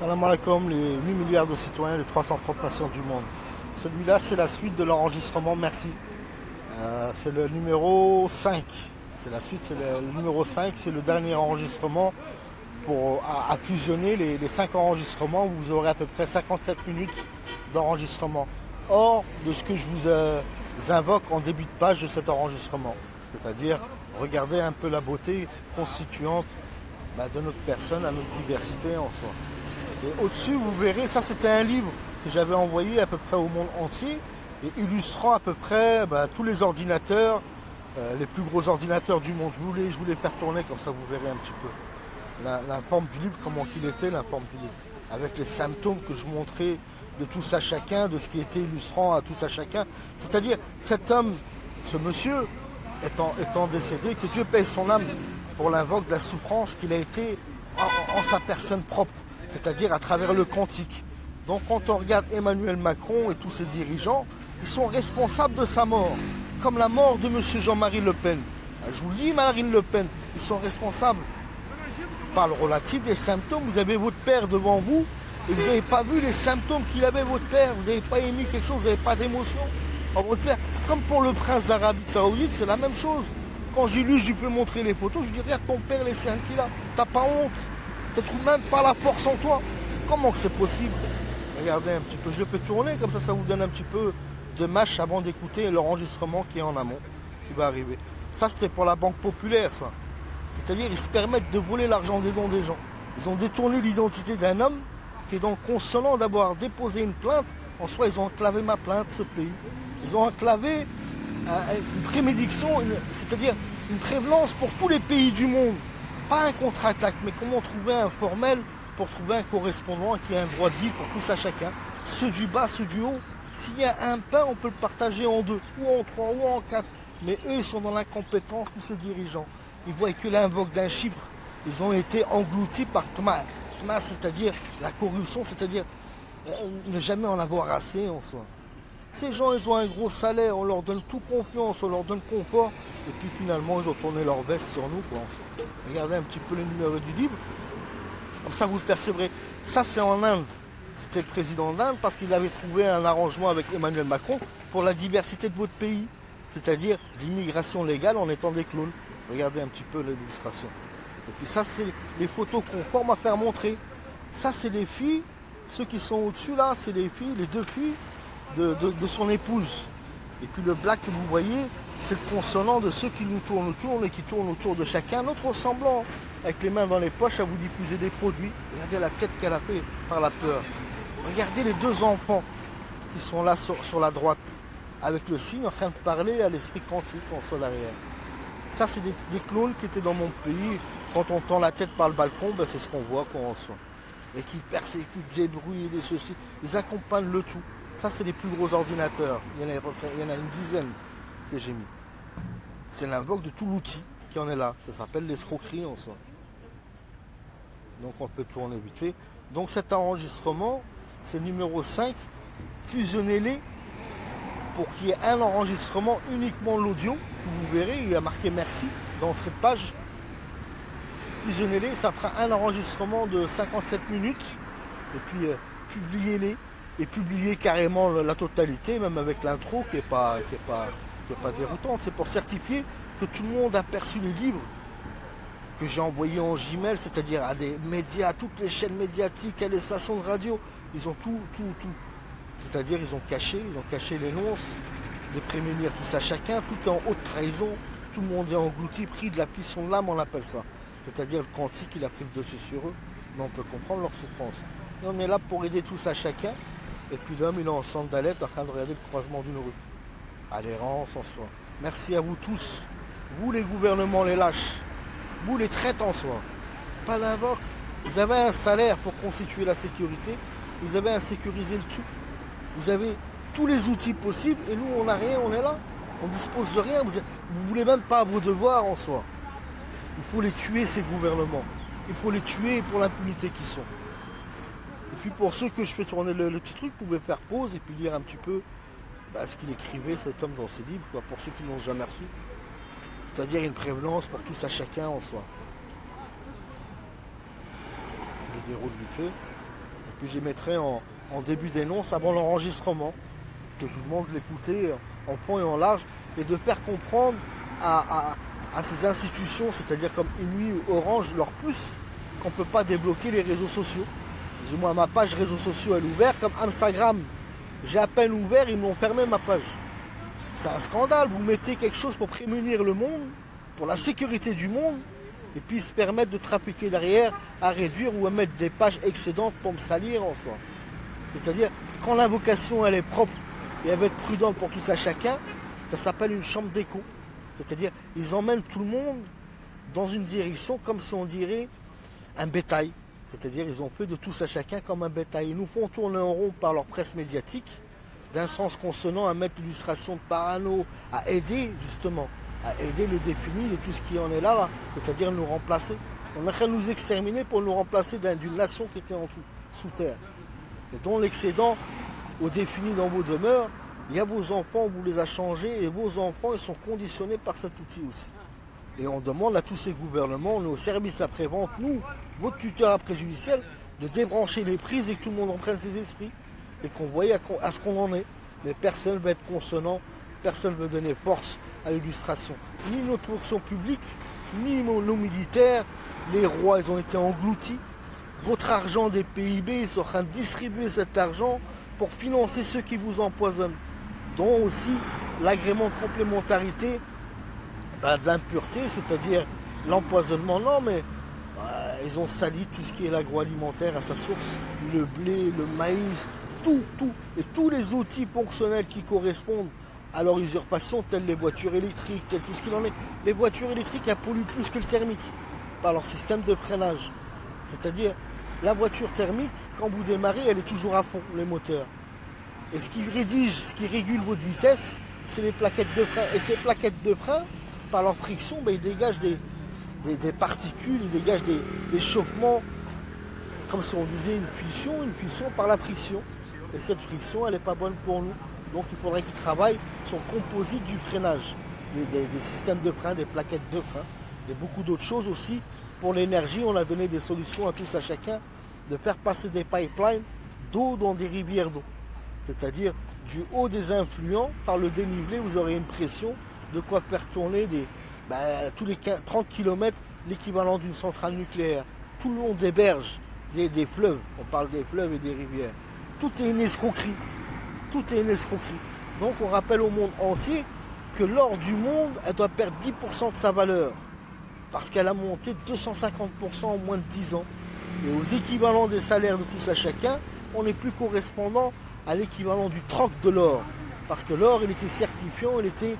Salam alaikum, les 8 milliards de citoyens, les 330 nations du monde. Celui-là, c'est la suite de l'enregistrement Merci. C'est le numéro 5. C'est la suite, c'est le numéro 5, c'est le dernier enregistrement à fusionner les 5 enregistrements. Où vous aurez à peu près 57 minutes d'enregistrement. Hors de ce que je vous invoque en début de page de cet enregistrement. C'est-à-dire, regardez un peu la beauté constituante de notre personne, à notre diversité en soi. Et au-dessus, vous verrez, ça c'était un livre que j'avais envoyé à peu près au monde entier et illustrant à peu près tous les ordinateurs, les plus gros ordinateurs du monde. Je voulais faire tourner comme ça, vous verrez un petit peu la forme du livre, comment qu'il était, la forme du livre. Avec les symptômes que je montrais de tous à chacun, de ce qui était illustrant à tous à chacun. C'est-à-dire, cet homme, ce monsieur, étant décédé, que Dieu paye son âme pour l'invoque de la souffrance qu'il a été en sa personne propre. C'est-à-dire à travers le quantique. Donc quand on regarde Emmanuel Macron et tous ses dirigeants, ils sont responsables de sa mort. Comme la mort de M. Jean-Marie Le Pen. Je vous le dis, Marine Le Pen, ils sont responsables. Par le relatif des symptômes, vous avez votre père devant vous et vous n'avez pas vu les symptômes qu'il avait, votre père. Vous n'avez pas émis quelque chose, vous n'avez pas d'émotion en votre père. Comme pour le prince d'Arabie Saoudite, c'est la même chose. Quand j'ai lu, je lui peux montrer les photos, je lui dis, regarde ton père, les seins qu'il a, t'as pas honte. Tu ne trouves même pas la force en toi. Comment que c'est possible? Regardez un petit peu, je le peux tourner, comme ça vous donne un petit peu de mâche avant d'écouter l'enregistrement qui est en amont, qui va arriver. Ça, c'était pour la Banque Populaire, ça. C'est-à-dire, ils se permettent de voler l'argent des dons des gens. Ils ont détourné l'identité d'un homme qui est donc consolant d'avoir déposé une plainte. En soi, ils ont enclavé ma plainte, ce pays. Ils ont enclavé une prémédiction, c'est-à-dire une prévalence pour tous les pays du monde. Pas un contre-attaque, mais comment trouver un formel pour trouver un correspondant qui a un droit de vie pour tous à chacun. Ceux du bas, ceux du haut. S'il y a un pain, on peut le partager en 2, ou en 3, ou en 4. Mais eux, ils sont dans l'incompétence, tous ces dirigeants. Ils voient que l'invoque d'un chiffre. Ils ont été engloutis par Tma, c'est-à-dire la corruption, c'est-à-dire ne jamais en avoir assez en soi. Ces gens, ils ont un gros salaire, on leur donne toute confiance, on leur donne confort, et puis finalement, ils ont tourné leur veste sur nous, quoi. Regardez un petit peu le numéro du livre, comme ça vous le percevrez. Ça, c'est en Inde. C'était le président d'Inde parce qu'il avait trouvé un arrangement avec Emmanuel Macron pour la diversité de votre pays, c'est-à-dire l'immigration légale en étant des clones. Regardez un petit peu l'illustration. Et puis ça, c'est les photos conformes à faire montrer. Ça, c'est les filles, ceux qui sont au-dessus là, c'est les filles, les 2 filles de son épouse. Et puis le black que vous voyez, c'est le consonant de ceux qui nous tournent autour et qui tournent autour de chacun, notre ressemblant, avec les mains dans les poches à vous diffuser des produits. Regardez la tête qu'elle a fait par la peur. Regardez les 2 enfants qui sont là sur la droite, avec le signe en train de parler à l'esprit quantique en soi derrière. Ça, c'est des clones qui étaient dans mon pays. Quand on tend la tête par le balcon, c'est ce qu'on voit quand on soit. Et qui persécutent des bruits et des ceci. Ils accompagnent le tout. Ça, c'est les plus gros ordinateurs. Il y en a une dizaine que j'ai mis. C'est l'invoque de tout l'outil qui en est là. Ça s'appelle l'escroquerie en soi. Donc on peut tourner vite fait. Donc cet enregistrement, c'est numéro 5. Fusionnez-les pour qu'il y ait un enregistrement uniquement l'audio. Vous verrez, il y a marqué merci d'entrée de page. Fusionnez-les, ça fera un enregistrement de 57 minutes. Et puis publiez-les. Et publier carrément la totalité, même avec l'intro qui n'est pas déroutante. C'est pour certifier que tout le monde a perçu les livres que j'ai envoyés en Gmail, c'est-à-dire à des médias, à toutes les chaînes médiatiques, à les stations de radio. Ils ont tout. C'est-à-dire ils ont caché l'énonce, de prémunir tout ça chacun, tout est en haute trahison, tout le monde est englouti, pris de la puissance de l'âme, on appelle ça. C'est-à-dire le quantique, il a pris le dessus sur eux, mais on peut comprendre leur souffrance. Et on est là pour aider tout ça chacun. Et puis l'homme, il est en sandalette en train de regarder le croisement d'une rue. À l'errance en soi. Merci à vous tous. Vous les gouvernements, les lâches. Vous les traites en soi. Pas l'invoque. Vous avez un salaire pour constituer la sécurité. Vous avez insécurisé le tout. Vous avez tous les outils possibles. Et nous, on n'a rien, on est là. On dispose de rien. Vous ne voulez même pas vos devoirs en soi. Il faut les tuer, ces gouvernements. Il faut les tuer pour l'impunité qu'ils sont. Et puis pour ceux que je fais tourner le petit truc, vous pouvez faire pause et puis lire un petit peu ce qu'il écrivait cet homme dans ses livres, quoi, pour ceux qui ne l'ont jamais reçu. C'est-à-dire une prévalence pour tous à chacun en soi. Je déroule vite fait. puis je les mettrai en début d'annonce avant l'enregistrement, que je vous demande de l'écouter en point et en large, et de faire comprendre à ces institutions, c'est-à-dire comme Inouï ou Orange, leur plus, qu'on ne peut pas débloquer les réseaux sociaux. Moi, ma page réseaux sociaux, elle est ouverte, comme Instagram, j'ai à peine ouvert, ils m'ont fermé ma page. C'est un scandale, vous mettez quelque chose pour prémunir le monde, pour la sécurité du monde, et puis ils se permettent de trafiquer derrière, à réduire ou à mettre des pages excédentes pour me salir en soi. C'est-à-dire, quand l'invocation elle est propre et elle va être prudente pour tout ça chacun, ça s'appelle une chambre d'écho. C'est-à-dire, ils emmènent tout le monde dans une direction comme si on dirait un bétail. C'est-à-dire, ils ont fait de tout ça chacun comme un bétail. Ils nous font tourner en rond par leur presse médiatique, d'un sens consonant à mettre l'illustration de parano, à aider justement, à aider le défini de tout ce qui en est là, c'est-à-dire nous remplacer. On a qu'à nous exterminer pour nous remplacer d'une nation qui était sous terre. Et dont l'excédent au défini dans vos demeures, il y a vos enfants, on vous les a changés, et vos enfants ils sont conditionnés par cet outil aussi. Et on demande à tous ces gouvernements, nos services après-vente, nous, votre tuteur après-judiciaire, de débrancher les prises et que tout le monde en prenne ses esprits. Et qu'on voie à ce qu'on en est. Mais personne ne va être consonant, personne ne veut donner force à l'illustration. Ni notre fonction publique, ni nos militaires, les rois, ils ont été engloutis. Votre argent des PIB, ils sont en train de distribuer cet argent pour financer ceux qui vous empoisonnent. Dont aussi l'agrément de complémentarité de l'impureté, c'est-à-dire l'empoisonnement. Non, mais ils ont sali tout ce qui est l'agroalimentaire à sa source, le blé, le maïs, tout, et tous les outils fonctionnels qui correspondent à leur usurpation, telles les voitures électriques, tel tout ce qu'il en est. Les voitures électriques, elles polluent plus que le thermique, par leur système de freinage. C'est-à-dire, la voiture thermique, quand vous démarrez, elle est toujours à fond, les moteurs. Et ce qui rédige, ce qui régule votre vitesse, c'est les plaquettes de frein. Et ces plaquettes de frein, par leur friction, ils dégagent des particules, ils dégagent des chauffements, comme si on disait une pulsion par la friction. Et cette friction, elle n'est pas bonne pour nous. Donc il faudrait qu'ils travaillent sur le composite du freinage, des systèmes de frein, des plaquettes de frein, et beaucoup d'autres choses aussi. Pour l'énergie, on a donné des solutions à tous, à chacun, de faire passer des pipelines d'eau dans des rivières d'eau. C'est-à-dire du haut des influents, par le dénivelé, vous aurez une pression de quoi faire tourner tous les 30 km l'équivalent d'une centrale nucléaire. Tout le long des berges, des fleuves, on parle des fleuves et des rivières. Tout est une escroquerie. Tout est une escroquerie. Donc on rappelle au monde entier que l'or du monde, elle doit perdre 10% de sa valeur. Parce qu'elle a monté de 250% en moins de 10 ans. Et aux équivalents des salaires de tous à chacun, on n'est plus correspondant à l'équivalent du troc de l'or. Parce que l'or, il était certifiant, il était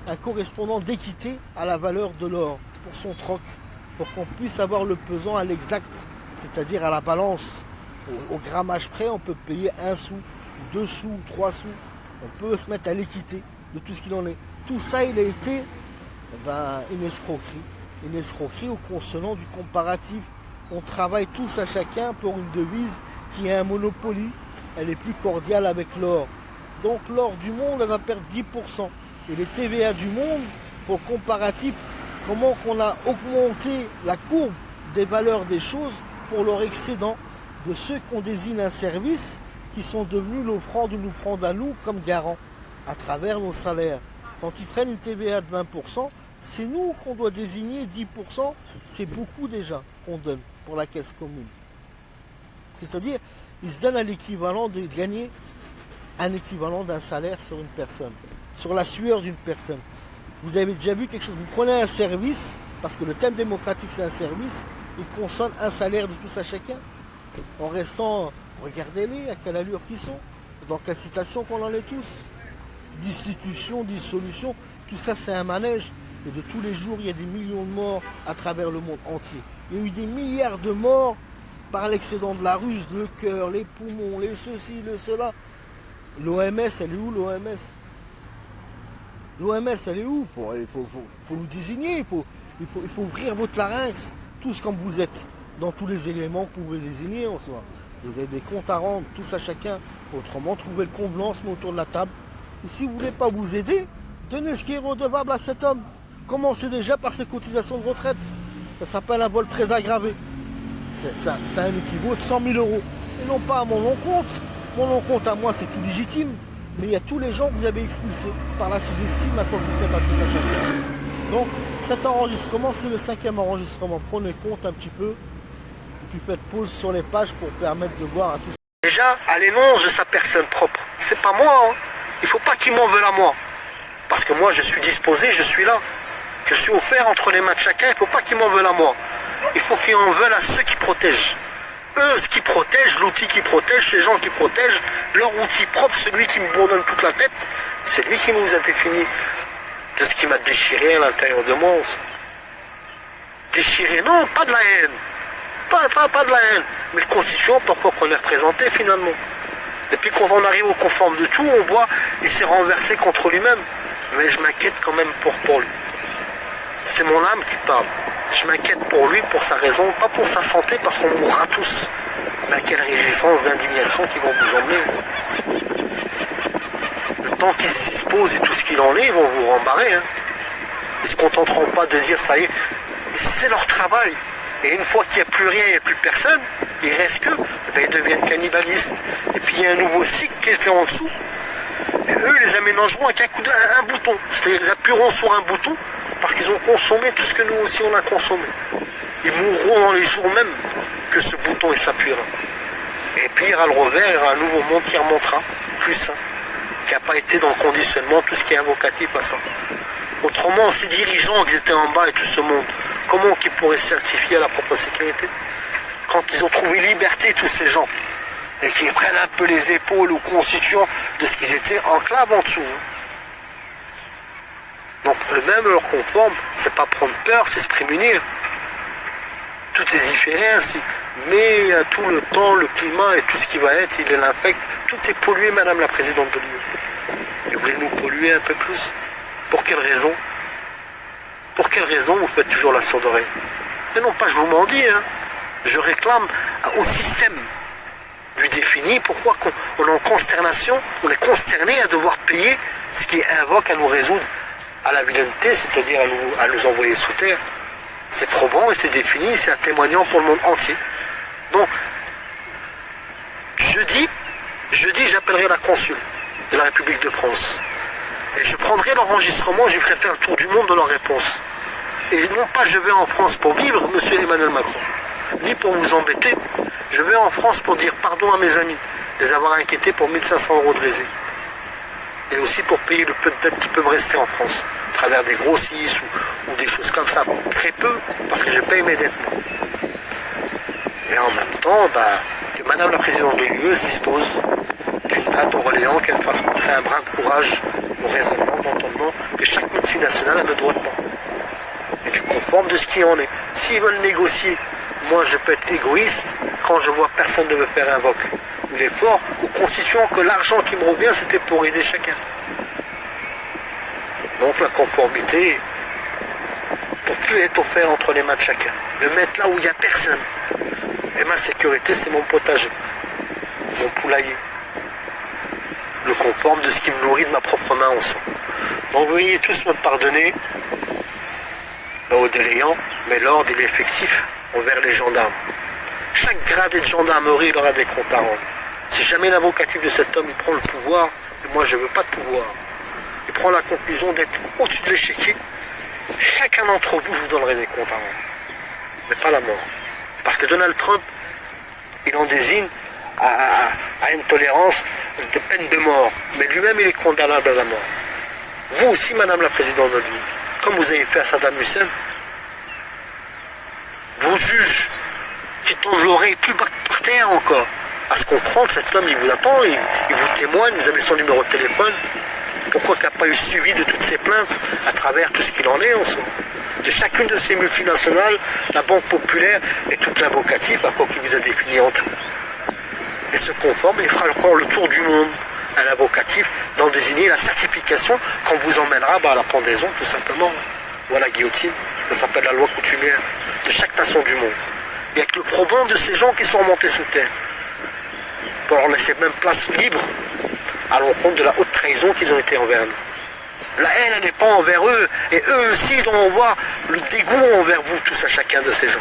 un correspondant d'équité à la valeur de l'or pour son troc. Pour qu'on puisse avoir le pesant à l'exact, c'est-à-dire à la balance. Au grammage près, on peut payer 1 sou, 2 sous, 3 sous. On peut se mettre à l'équité de tout ce qu'il en est. Tout ça, il a été une escroquerie. Une escroquerie au consonant du comparatif. On travaille tous à chacun pour une devise qui est un monopoly. Elle est plus cordiale avec l'or. Donc l'or du monde, elle va perdre 10%. Et les TVA du monde, pour le comparatif, comment qu'on a augmenté la courbe des valeurs des choses pour leur excédent de ceux qu'on désigne un service qui sont devenus l'offrant de nous prendre à nous comme garant à travers nos salaires. Quand ils prennent une TVA de 20%, c'est nous qu'on doit désigner 10%, c'est beaucoup déjà qu'on donne pour la caisse commune. C'est-à-dire, ils se donnent à l'équivalent de gagner un équivalent d'un salaire sur une personne, sur la sueur d'une personne. Vous avez déjà vu quelque chose, vous prenez un service, parce que le thème démocratique c'est un service, il consonne un salaire de tous à chacun, en restant, regardez-les, à quelle allure qu'ils sont, dans quelle citation qu'on en est tous. Destitution, dissolution, tout ça c'est un manège. Et de tous les jours, il y a des millions de morts à travers le monde entier. Il y a eu des milliards de morts par l'excédent de la ruse, le cœur, les poumons, les ceci, le cela. L'OMS, elle est où l'OMS? L'OMS, elle est où? Il faut nous désigner, il faut ouvrir votre larynx, tous comme vous êtes, dans tous les éléments que vous pouvez désigner en soi. Vous avez des comptes à rendre, tous à chacun. Autrement, trouvez le convenance autour de la table. Ou si vous ne voulez pas vous aider, donnez ce qui est redevable à cet homme. Commencez déjà par ses cotisations de retraite. Ça s'appelle un vol très aggravé. C'est un équivaut de 100 000 euros. et non pas à mon encontre. Mon encontre à moi, c'est tout légitime, mais il y a tous les gens que vous avez expulsés par la sous-estime à quoi vous faites à tout ça chacun. Donc, cet enregistrement, c'est le 5e enregistrement. Prenez compte un petit peu, et puis faites pause sur les pages pour permettre de voir à tous. Déjà, à l'énonce de sa personne propre. C'est pas moi, hein. Il faut pas qu'il m'en veuille à moi. Parce que moi, je suis disposé, je suis là. Je suis offert entre les mains de chacun, il ne faut pas qu'il m'en veuille à moi. Il faut qu'il en veuille à ceux qui protègent. Eux, ce qui protège, l'outil qui protège, ces gens qui protègent, leur outil propre, celui qui me bourdonne toute la tête, c'est lui qui nous a défini de ce qui m'a déchiré à l'intérieur de moi. Déchiré, non, pas de la haine. Pas de la haine. Mais le constituant, pourquoi qu'on est représenté finalement? Et puis quand on arrive au conforme de tout, on voit, il s'est renversé contre lui-même. Mais je m'inquiète quand même pour lui. C'est mon âme qui parle. Je m'inquiète pour lui, pour sa raison, pas pour sa santé, parce qu'on mourra tous. Mais à quelle réjouissance d'indignation qu'ils vont vous emmener. Le temps qu'ils se disposent et tout ce qu'il en est, ils vont vous rembarrer. Hein. Ils ne se contenteront pas de dire ça y est. C'est leur travail. Et une fois qu'il n'y a plus rien, il n'y a plus personne, il reste que, eh bien, ils deviennent cannibalistes. Et puis il y a un nouveau cycle qui est en dessous. Et eux, ils les aménageront avec un bouton. C'est-à-dire ils appuieront sur un bouton parce qu'ils ont consommé tout ce que nous aussi on a consommé. Ils mourront dans les jours même que ce bouton il s'appuiera. Et puis il y aura le revers, il y aura un nouveau monde qui remontera, plus sain, qui n'a pas été dans le conditionnement, tout ce qui est invocatif à ça. Autrement, ces dirigeants qui étaient en bas et tout ce monde, comment qu'ils pourraient se certifier à la propre sécurité? Quand ils ont trouvé liberté, tous ces gens, et qu'ils prennent un peu les épaules aux constituants de ce qu'ils étaient enclaves en dessous. Donc eux-mêmes, leur conforme, c'est pas prendre peur, c'est se prémunir. Tout est différent ainsi. Mais tout le temps, le climat et tout ce qui va être, il l'infecte. Tout est pollué, Madame la Présidente de l'Union. Et vous voulez nous polluer un peu plus? Pour quelle raison? Pour quelle raison vous faites toujours la sourde oreille? Et non pas, je vous m'en dis, hein. Je réclame au système lui défini, pourquoi on est en consternation, on est consterné à devoir payer ce qui invoque à nous résoudre à la vilaineté, c'est-à-dire à nous envoyer sous terre. C'est probant et c'est défini, c'est un témoignant pour le monde entier. Donc, jeudi, j'appellerai la consul de la République de France. Et je prendrai l'enregistrement, je ferai faire le tour du monde de leurs réponses. Et non pas je vais en France pour vivre, monsieur Emmanuel Macron, ni pour vous embêter. Je vais en France pour dire pardon à mes amis, les avoir inquiétés pour 1500 € de résine. Et aussi pour payer le peu de dettes qui peuvent rester en France, à travers des grossistes ou des choses comme ça. Très peu, parce que je paye mes dettes. Et en même temps, que Madame la Présidente de l'UE se dispose d'une date au Orléans, qu'elle fasse montrer un brin de courage au raisonnement, d'entendement, que chaque multinationale a le droit de temps. Et du conforme de ce qui en est. S'ils veulent négocier, moi je peux être égoïste quand je vois personne ne veut faire un voc ou l'effort, ou constituant que l'argent qui me revient c'était pour aider chacun. Donc la conformité, pour plus être offert entre les mains de chacun, le mettre là où il n'y a personne. Et ma sécurité c'est mon potager, mon poulailler. Le conforme de ce qui me nourrit de ma propre main en soi. Donc vous voyez tous me pardonner au délayant, mais l'ordre il est effectif envers les gendarmes. Chaque gradé de gendarmerie il aura des comptes à rendre. Si jamais l'avocatif de cet homme il prend le pouvoir, et moi je ne veux pas de pouvoir, il prend la conclusion d'être au-dessus de l'échiquier, chacun d'entre vous, je vous donnerai des comptes à rendre. Mais pas la mort. Parce que Donald Trump, il en désigne à une tolérance de peine de mort. Mais lui-même, il est condamnable à la mort. Vous aussi, Madame la Présidente de l'Union, comme vous avez fait à Saddam Hussein, vos juges qui tendent l'oreille plus bas que par terre encore, à se comprendre, cet homme, il vous attend, il vous témoigne, vous avez son numéro de téléphone. Pourquoi qu'il n'y a pas eu suivi de toutes ces plaintes à travers tout ce qu'il en est en soi? De chacune de ces multinationales, la Banque Populaire et toute l'avocatif, à quoi qu'il vous a défini en tout. Et se conforme, il fera encore le tour du monde à l'avocatif d'en désigner la certification qu'on vous emmènera à la pendaison, tout simplement, ou à la guillotine. Ça s'appelle la loi coutumière de chaque nation du monde. Et avec le probant de ces gens qui sont remontés sous terre, pour leur laisser même place libre à l'encontre de la haute trahison qu'ils ont été envers nous. La haine, elle n'est pas envers eux, et eux aussi, dont on voit le dégoût envers vous, tous à chacun de ces gens.